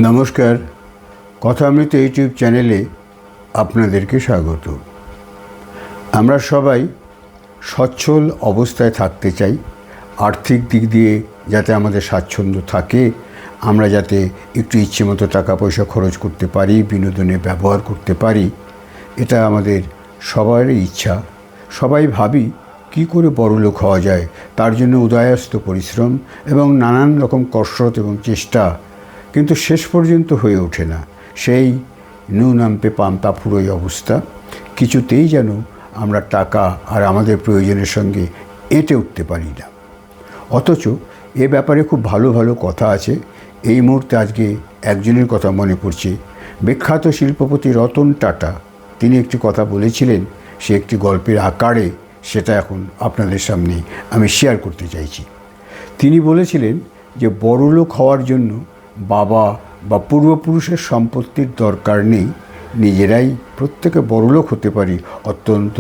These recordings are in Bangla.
নমস্কার, কথামৃত ইউটিউব চ্যানেলে আপনাদেরকে স্বাগত। আমরা সবাই সচ্ছল অবস্থায় থাকতে চাই। আর্থিক দিক দিয়ে যাতে আমাদের স্বাচ্ছন্দ্য থাকে, আমরা যাতে একটু ইচ্ছে মতো টাকা পয়সা খরচ করতে পারি, বিনোদনে ব্যবহার করতে পারি, এটা আমাদের সবারই ইচ্ছা। সবাই ভাবি কী করে বড়লোক হওয়া যায়, তার জন্য উদয়াস্ত পরিশ্রম এবং নানান রকম কসরত এবং চেষ্টা, কিন্তু শেষ পর্যন্ত হয়ে ওঠে না। সেই নুন আনতে পান্তা ফুরোই অবস্থা। কিছুতেই যেন আমরা টাকা আর আমাদের প্রয়োজনের সঙ্গে এঁটে উঠতে পারি না। অথচ এ ব্যাপারে খুব ভালো ভালো কথা আছে। এই মুহূর্তে আজকে একজনের কথা মনে পড়ছে, বিখ্যাত শিল্পপতি রতন টাটা। তিনি একটি কথা বলেছিলেন, সে একটি গল্পের আকারে সেটা এখন আপনাদের সামনে আমি শেয়ার করতে চাইছি। তিনি বলেছিলেন যে বড়লোক হওয়ার জন্য বাবা বা পূর্বপুরুষের সম্পত্তির দরকার নেই, নিজেরাই প্রত্যেকে বড়লোক হতে পারি। অত্যন্ত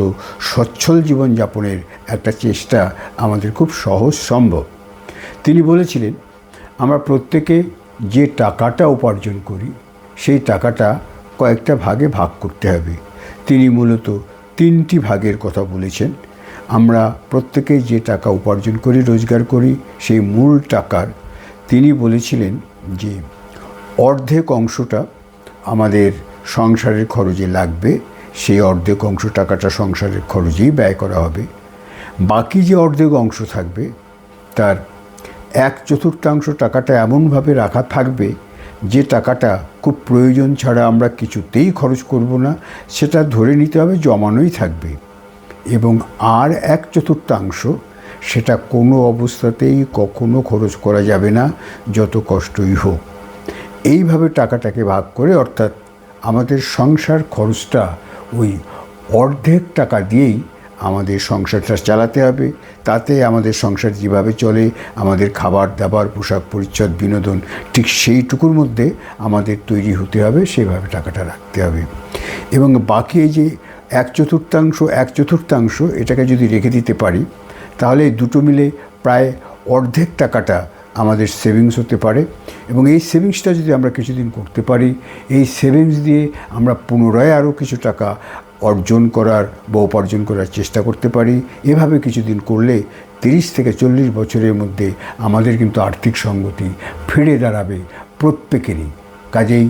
সচ্ছল জীবনযাপনের একটা চেষ্টা আমাদের খুব সহজ সম্ভব। তিনি বলেছিলেন, আমরা প্রত্যেকে যে টাকাটা উপার্জন করি সেই টাকাটা কয়েকটা ভাগে ভাগ করতে হবে। তিনি মূলত 3টি ভাগের কথা বলেছেন। আমরা প্রত্যেকে যে টাকা উপার্জন করি, রোজগার করি, সেই মূল টাকার তিনি বলেছিলেন যে অর্ধেক অংশটা আমাদের সংসারের খরচে লাগবে, সেই অর্ধেক অংশ টাকাটা সংসারের খরচেই ব্যয় করা হবে। বাকি যে অর্ধেক অংশ থাকবে তার 1/4 টাকাটা এমনভাবে রাখা থাকবে যে টাকাটা খুব প্রয়োজন ছাড়া আমরা কিছুতেই খরচ করব না, সেটা ধরে নিতে হবে জমানোই থাকবে। এবং আর 1/4 সেটা কোনো অবস্থাতেই কখনো খরচ করা যাবে না, যত কষ্টই হোক। এইভাবে টাকাটাকে ভাগ করে, অর্থাৎ আমাদের সংসার খরচটা ওই অর্ধেক টাকা দিয়েই আমাদের সংসারটা চালাতে হবে। তাতে আমাদের সংসার যেভাবে চলে, আমাদের খাবার দাবার, পোশাক পরিচ্ছদ, বিনোদন, ঠিক সেইটুকুর মধ্যে আমাদের তৈরি হতে হবে, সেভাবে টাকাটা রাখতে হবে। এবং বাকি এই যে 1/4 এটাকে যদি রেখে দিতে পারি, তাহলে দুটো মিলে প্রায় অর্ধেক টাকাটা আমাদের সেভিংস হতে পারে। এবং এই সেভিংসটা যদি আমরা কিছুদিন করতে পারি, এই সেভিংস দিয়ে আমরা পুনরায় আরও কিছু টাকা অর্জন করার বা উপার্জন করার চেষ্টা করতে পারি। এভাবে কিছুদিন করলে 30 থেকে 40 বছরের মধ্যে আমাদের কিন্তু আর্থিক সঙ্গতি ফিরে দাঁড়াবে প্রত্যেকেরই। কাজেই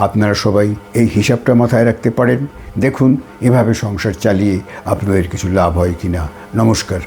আপনারা সবাই এই হিসাবটা মাথায় রাখতে পারেন। দেখুন এভাবে সংসার চালিয়ে আপনাদের কিছু লাভ হয় কি না। নমস্কার।